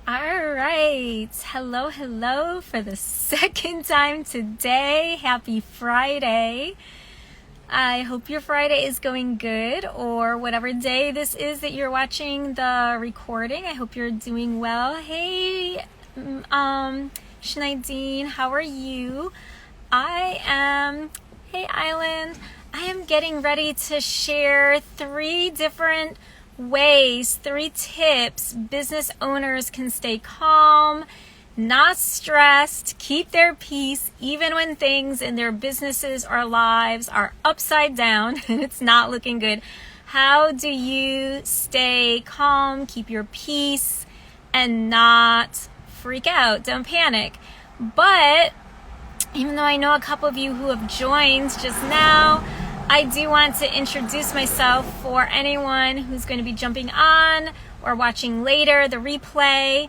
All right. Hello for the second time today. Happy Friday. I hope your Friday is going good, or whatever day this is that you're watching the recording. I hope you're doing well. Hey, Schneidine, how are you? Hey, Island. I am getting ready to share 3 different ways, 3 tips business owners can stay calm, not stressed, keep their peace, even when things in their businesses or lives are upside down and it's not looking good. How do you stay calm, keep your peace, and not freak out? Don't panic. But even though I know a couple of you who have joined just now, I do want to introduce myself for anyone who's going to be jumping on or watching later the replay.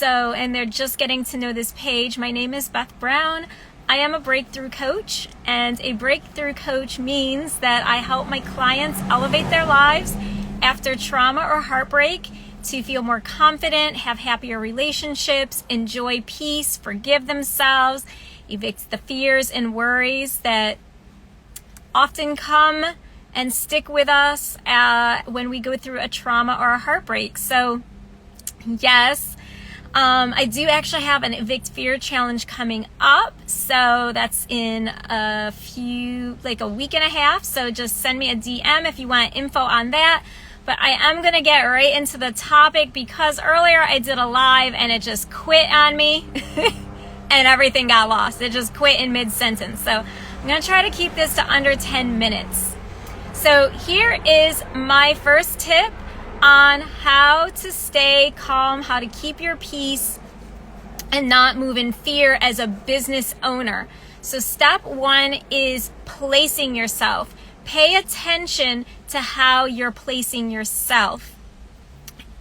And they're just getting to know this page. My name is Beth Brown. I am a breakthrough coach, and a breakthrough coach means that I help my clients elevate their lives after trauma or heartbreak to feel more confident, have happier relationships, enjoy peace, forgive themselves, evict the fears and worries that often come and stick with us when we go through a trauma or a heartbreak. So yes, I do actually have an Evict Fear Challenge coming up. So that's in a week and a half. So just send me a DM if you want info on that. But I am going to get right into the topic because earlier I did a live and it just quit on me and everything got lost. It just quit in mid-sentence. So I'm going to try to keep this to under 10 minutes. So here is my first tip on how to stay calm, how to keep your peace and not move in fear as a business owner. So step 1 is placing yourself. Pay attention to how you're placing yourself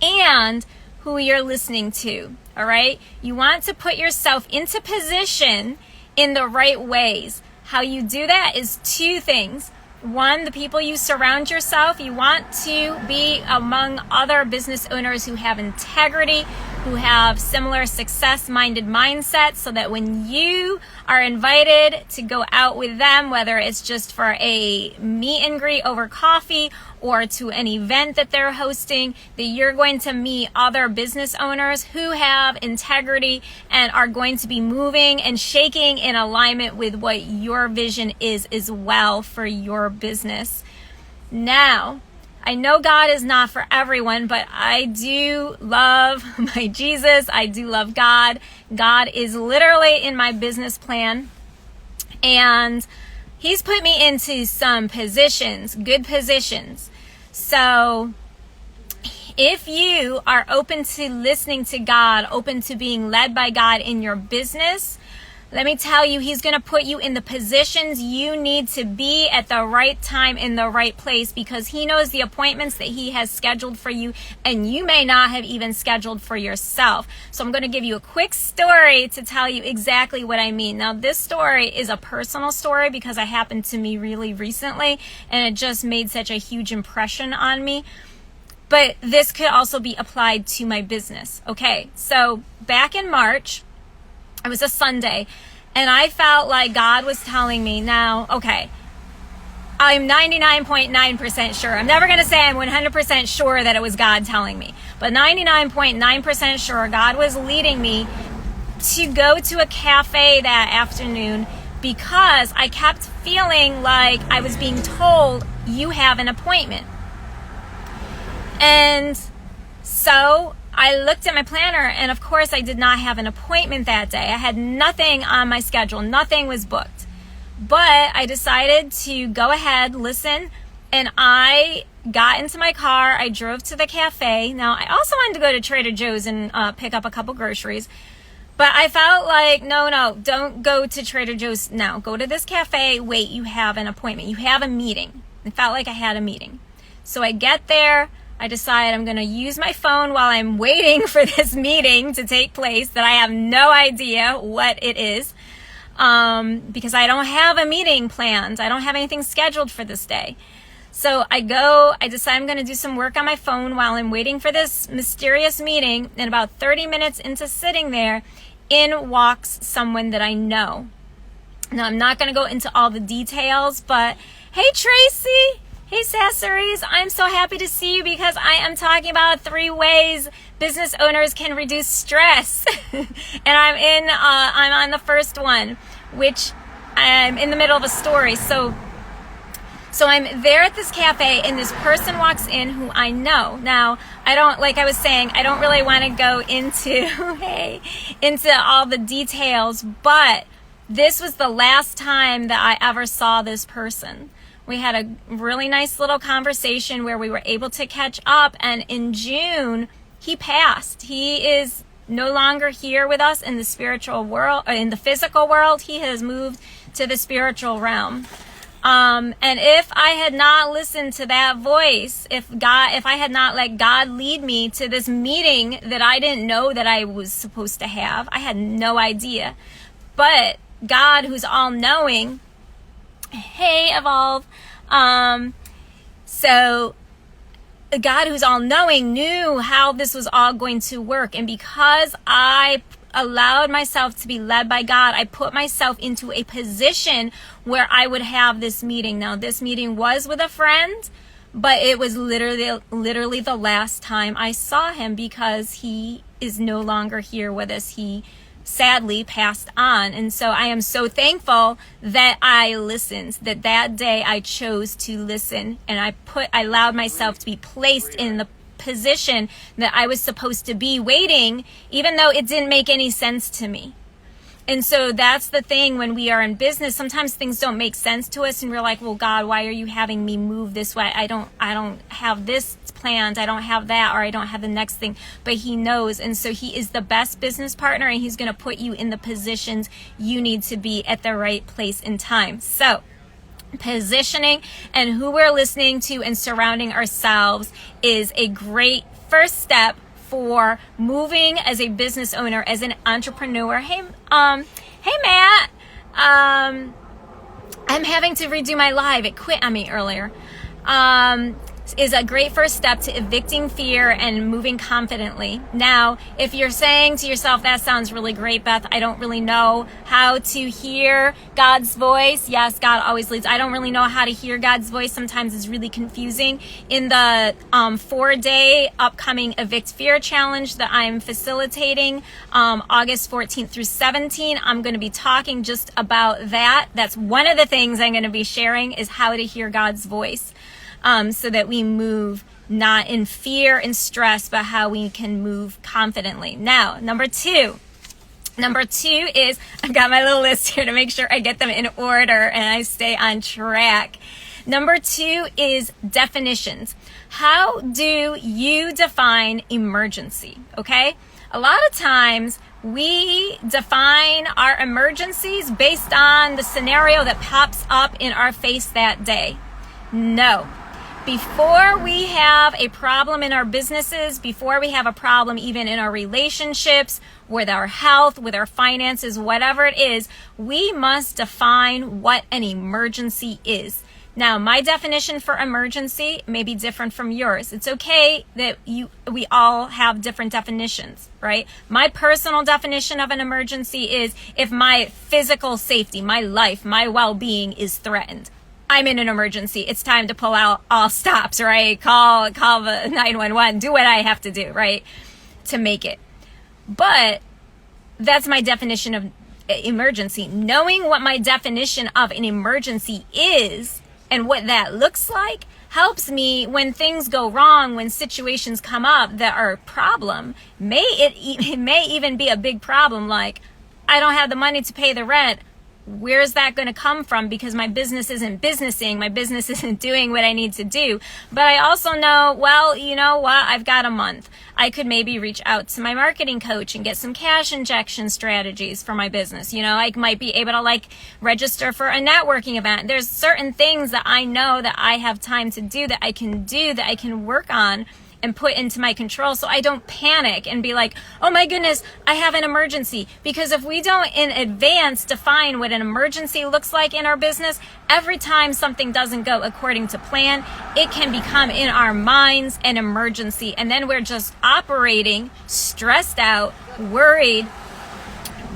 and who you're listening to. All right? You want to put yourself into position in the right ways. How you do that is 2 things. 1, the people you surround yourself. You want to be among other business owners who have integrity, who have similar success-minded mindsets, so that when you are invited to go out with them, whether it's just for a meet and greet over coffee or to an event that they're hosting, that you're going to meet other business owners who have integrity and are going to be moving and shaking in alignment with what your vision is as well for your business. Now, I know God is not for everyone, but I do love my Jesus. I do love God. God is literally in my business plan, and He's put me into some positions, good positions. So if you are open to listening to God, open to being led by God in your business, let me tell you, He's going to put you in the positions you need to be at the right time in the right place, because He knows the appointments that He has scheduled for you and you may not have even scheduled for yourself. So I'm going to give you a quick story to tell you exactly what I mean. Now, this story is a personal story because it happened to me really recently and it just made such a huge impression on me. But this could also be applied to my business. Okay, so back in March, it was a Sunday, and I felt like God was telling me, now, okay, I'm 99.9% sure. I'm never going to say I'm 100% sure that it was God telling me, but 99.9% sure God was leading me to go to a cafe that afternoon because I kept feeling like I was being told, you have an appointment. And so I looked at my planner, and of course I did not have an appointment that day. I had nothing on my schedule. Nothing was booked. But I decided to go ahead, listen, and I got into my car. I drove to the cafe. Now, I also wanted to go to Trader Joe's and pick up a couple groceries. But I felt like, no, don't go to Trader Joe's now. Go to this cafe. Wait, you have an appointment. You have a meeting. I felt like I had a meeting. So I get there. I decide I'm going to use my phone while I'm waiting for this meeting to take place that I have no idea what it is, because I don't have a meeting planned. I don't have anything scheduled for this day. So I decide I'm going to do some work on my phone while I'm waiting for this mysterious meeting. And about 30 minutes into sitting there, in walks someone that I know. Now, I'm not going to go into all the details, but hey, Tracy. Hey, Sasseries. I'm so happy to see you because I am talking about 3 ways business owners can reduce stress. And I'm on the first one, which I'm in the middle of a story. So I'm there at this cafe and this person walks in who I know. Now, like I was saying, I don't really want to go into all the details, but this was the last time that I ever saw this person. We had a really nice little conversation where we were able to catch up, and in June, he passed. He is no longer here with us in the spiritual world, in the physical world. He has moved to the spiritual realm. And if I had not listened to that voice, if I had not let God lead me to this meeting that I didn't know that I was supposed to have, I had no idea. But God, who's all-knowing, hey, Evolve. So God, who's all-knowing, knew how this was all going to work. And because I allowed myself to be led by God, I put myself into a position where I would have this meeting. Now, this meeting was with a friend, but it was literally the last time I saw him because he is no longer here with us. He sadly passed on. And so I am so thankful that I listened, that day I chose to listen, and I allowed myself to be placed in the position that I was supposed to be waiting, even though it didn't make any sense to me. And so that's the thing when we are in business. Sometimes things don't make sense to us and we're like, well, God, why are you having me move this way? I don't have this planned. I don't have that, or I don't have the next thing. But he knows. And so he is the best business partner, and he's going to put you in the positions you need to be at the right place and time. So positioning and who we're listening to and surrounding ourselves is a great first step for moving as a business owner, as an entrepreneur. Hey, Matt. I'm having to redo my live. It quit on me earlier. Is a great first step to evicting fear and moving confidently. Now, if you're saying to yourself, that sounds really great, Beth, I don't really know how to hear God's voice. Yes, God always leads. I don't really know how to hear God's voice. Sometimes it's really confusing. In the 4-day upcoming Evict Fear Challenge that I'm facilitating, August 14th through 17th, I'm going to be talking just about that. That's one of the things I'm going to be sharing, is how to hear God's voice. So that we move not in fear and stress, but how we can move confidently. Now, number two is, I've got my little list here to make sure I get them in order and I stay on track. Number 2 is definitions. How do you define emergency? Okay? A lot of times we define our emergencies based on the scenario that pops up in our face that day. No. Before we have a problem in our businesses, before we have a problem even in our relationships, with our health, with our finances, whatever it is, we must define what an emergency is. Now, my definition for emergency may be different from yours. It's okay that we all have different definitions, right? My personal definition of an emergency is if my physical safety, my life, my well-being is threatened. I'm in an emergency. It's time to pull out all stops, right? Call the 911, do what I have to do, right? To make it. But that's my definition of emergency. Knowing what my definition of an emergency is and what that looks like helps me when things go wrong, when situations come up that are a problem. It may even be a big problem, like I don't have the money to pay the rent. Where's that going to come from? Because my business isn't businessing. My business isn't doing what I need to do. But I also know, well, you know what? I've got a month. I could maybe reach out to my marketing coach and get some cash injection strategies for my business. You know, I might be able to register for a networking event. There's certain things that I know that I have time to do, that I can work on and put into my control so I don't panic and be like, oh my goodness, I have an emergency. Because if we don't in advance define what an emergency looks like in our business, every time something doesn't go according to plan, it can become in our minds an emergency. And then we're just operating stressed out, worried,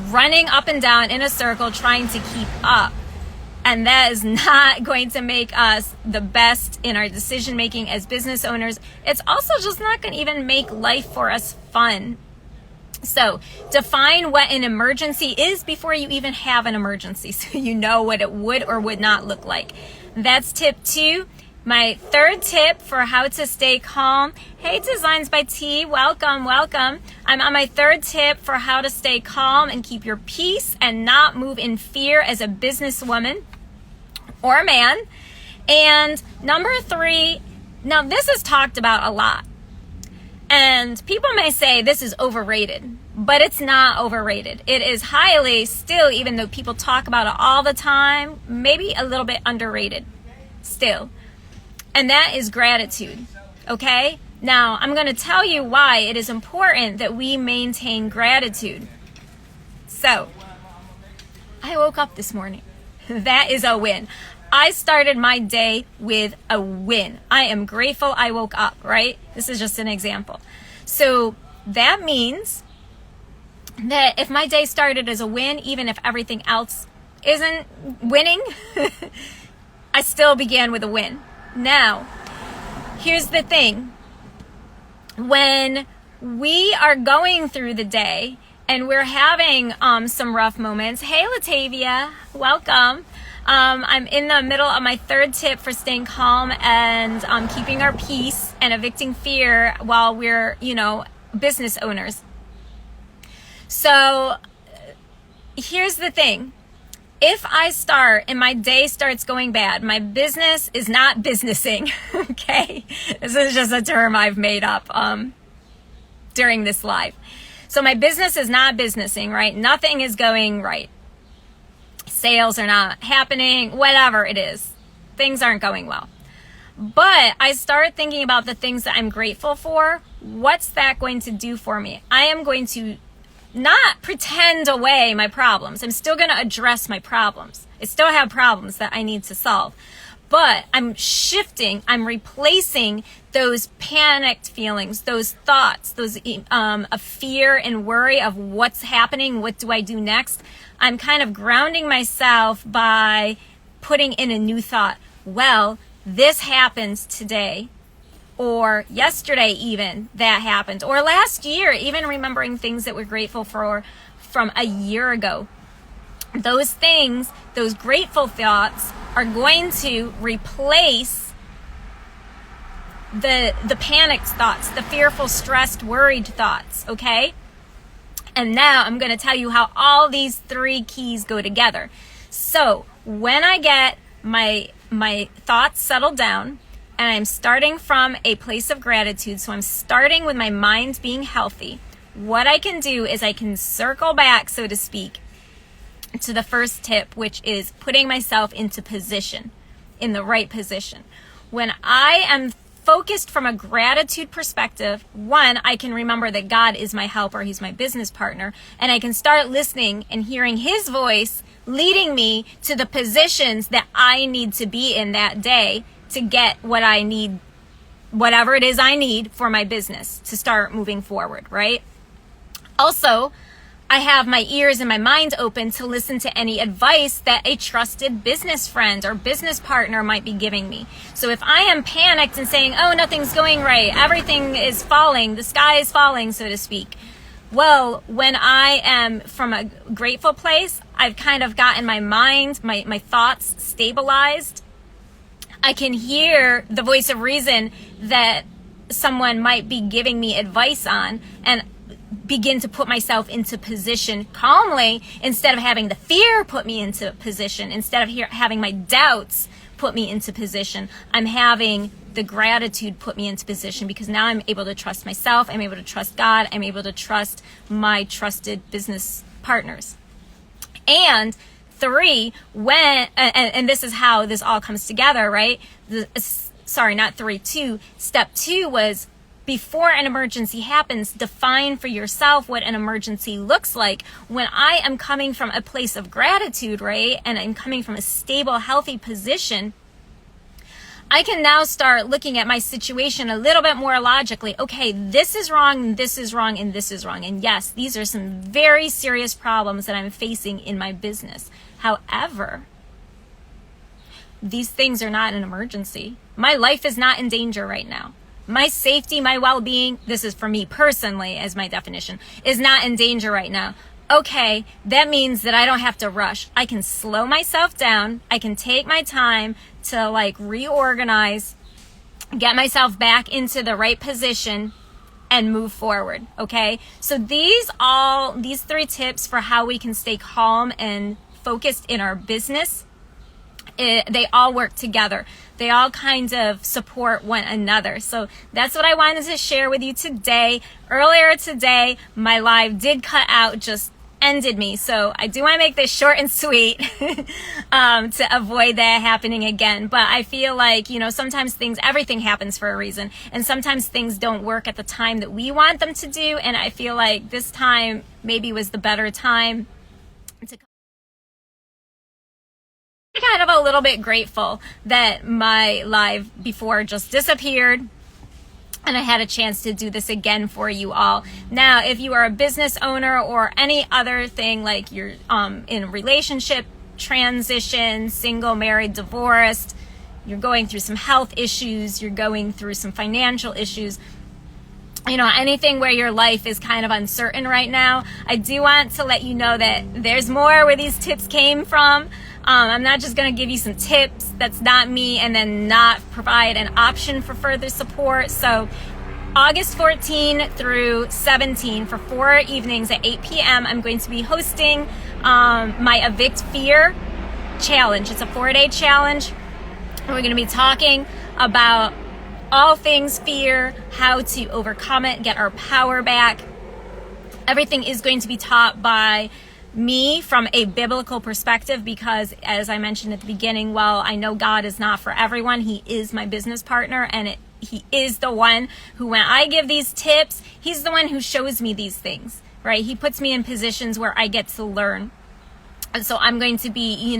running up and down in a circle trying to keep up. And that is not going to make us the best in our decision making as business owners. It's also just not going to even make life for us fun. So define what an emergency is before you even have an emergency, so you know what it would or would not look like. That's tip 2. My third tip for how to stay calm. Hey, Designs by T, welcome. I'm on my third tip for how to stay calm and keep your peace and not move in fear as a businesswoman or a man. And number 3, now this is talked about a lot. And people may say this is overrated, but it's not overrated. It is highly still, even though people talk about it all the time, maybe a little bit underrated still. And that is gratitude, okay? Now, I'm going to tell you why it is important that we maintain gratitude. So, I woke up this morning. That is a win. I started my day with a win. I am grateful I woke up, right? This is just an example. So, that means that if my day started as a win, even if everything else isn't winning, I still began with a win. Now, here's the thing. When we are going through the day and we're having some rough moments, hey Latavia, welcome. I'm in the middle of my third tip for staying calm and keeping our peace and evicting fear while we're, business owners. So here's the thing. If I start and my day starts going bad, my business is not businessing, okay? This is just a term I've made up during this live. So my business is not businessing, right? Nothing is going right. Sales are not happening, whatever it is. Things aren't going well. But I start thinking about the things that I'm grateful for. What's that going to do for me? I am going to not pretend away my problems. I'm still going to address my problems. I still have problems that I need to solve. But I'm shifting, I'm replacing those panicked feelings, those thoughts, those of fear and worry of what's happening, what do I do next? I'm kind of grounding myself by putting in a new thought. Well, this happens today. Or yesterday even, that happened. Or last year, even remembering things that we're grateful for from a year ago. Those things, those grateful thoughts are going to replace the panicked thoughts, the fearful, stressed, worried thoughts, okay? And now I'm going to tell you how all these 3 keys go together. So when I get my thoughts settled down, and I'm starting from a place of gratitude, so I'm starting with my mind being healthy, what I can do is I can circle back, so to speak, to the first tip, which is putting myself into position, in the right position. When I am focused from a gratitude perspective, 1, I can remember that God is my helper, He's my business partner, and I can start listening and hearing His voice leading me to the positions that I need to be in that day to get what I need, whatever it is I need for my business to start moving forward, right? Also, I have my ears and my mind open to listen to any advice that a trusted business friend or business partner might be giving me. So if I am panicked and saying, oh, nothing's going right, everything is falling, the sky is falling, so to speak. Well, when I am from a grateful place, I've kind of gotten my mind, my thoughts stabilized. I can hear the voice of reason that someone might be giving me advice on and begin to put myself into position calmly instead of having the fear put me into position, instead of having my doubts put me into position. I'm having the gratitude put me into position because now I'm able to trust myself, I'm able to trust God, I'm able to trust my trusted business partners. And 3, and this is how this all comes together, right? 2, step 2 was before an emergency happens, define for yourself what an emergency looks like. When I am coming from a place of gratitude, right, and I'm coming from a stable, healthy position, I can now start looking at my situation a little bit more logically. Okay, this is wrong, this is wrong, and this is wrong. And yes, these are some very serious problems that I'm facing in my business. However, these things are not an emergency. My life is not in danger right now. My safety, my well-being, this is for me personally as my definition, is not in danger right now. Okay, that means that I don't have to rush. I can slow myself down. I can take my time to reorganize, get myself back into the right position and move forward. Okay. So these 3 tips for how we can stay calm and focused in our business, they all work together. They all kind of support one another. So that's what I wanted to share with you today. Earlier today, my live did cut out, just ended me. So I do want to make this short and sweet to avoid that happening again. But I feel like, sometimes everything happens for a reason. And sometimes things don't work at the time that we want them to do. And I feel like this time maybe was the better time to kind of a little bit grateful that my live before just disappeared and I had a chance to do this again for you all. Now, if you are a business owner or any other thing, like you're in a relationship transition, single, married, divorced, you're going through some health issues, you're going through some financial issues, anything where your life is kind of uncertain right now, I do want to let you know that there's more where these tips came from. I'm not just going to give you some tips, that's not me, and then not provide an option for further support. So August 14 through 17 for 4 evenings at 8 p.m. I'm going to be hosting my Evict Fear Challenge. It's a 4-day challenge. We're going to be talking about all things fear, how to overcome it, get our power back. Everything is going to be taught by me from a biblical perspective because, as I mentioned at the beginning, while I know God is not for everyone, He is my business partner, and He is the one who, when I give these tips, He's the one who shows me these things, right? He puts me in positions where I get to learn. And so I'm going to be,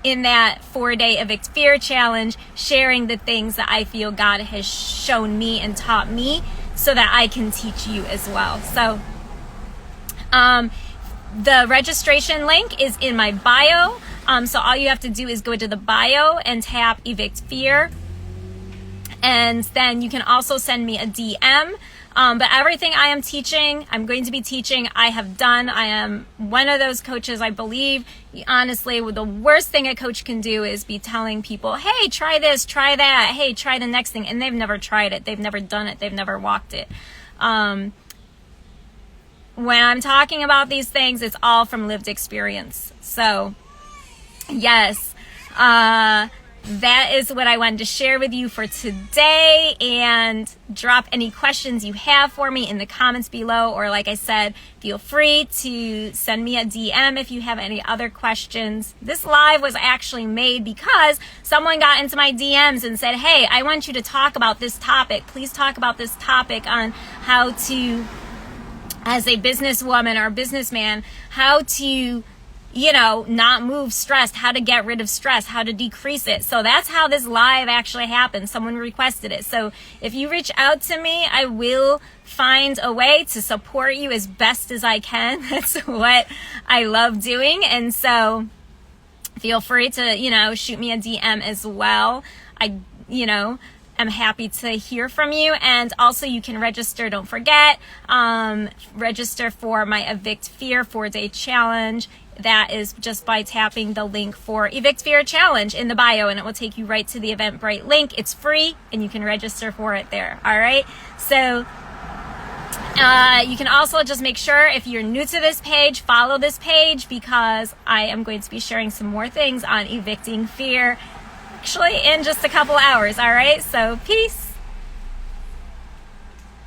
in that 4-day Evict Fear Challenge, sharing the things that I feel God has shown me and taught me so that I can teach you as well. So, the registration link is in my bio. So all you have to do is go to the bio and tap Evict Fear. And then you can also send me a DM. But everything I am teaching, I'm going to be teaching, I have done. I am one of those coaches, I believe. Honestly, the worst thing a coach can do is be telling people, hey, try this, try that. Hey, try the next thing. And they've never tried it. They've never done it. They've never walked it. When I'm talking about these things, it's all from lived experience. So, yes, that is what I wanted to share with you for today. And drop any questions you have for me in the comments below. Or like I said, feel free to send me a DM if you have any other questions. This live was actually made because someone got into my DMs and said, hey, I want you to talk about this topic. Please talk about this topic on how to, as a businesswoman or businessman, how to, not move stressed, how to get rid of stress, how to decrease it. So that's how this live actually happened. Someone requested it. So if you reach out to me, I will find a way to support you as best as I can. That's what I love doing. And so feel free to, shoot me a DM as well. I'm happy to hear from you. And also you can register, don't forget, register for my Evict Fear 4-day challenge. That is just by tapping the link for Evict Fear Challenge in the bio, and it will take you right to the Eventbrite link. It's free, and you can register for it there. All right. So you can also just make sure, if you're new to this page, follow this page, because I am going to be sharing some more things on evicting fear actually in just a couple hours. All right. So peace.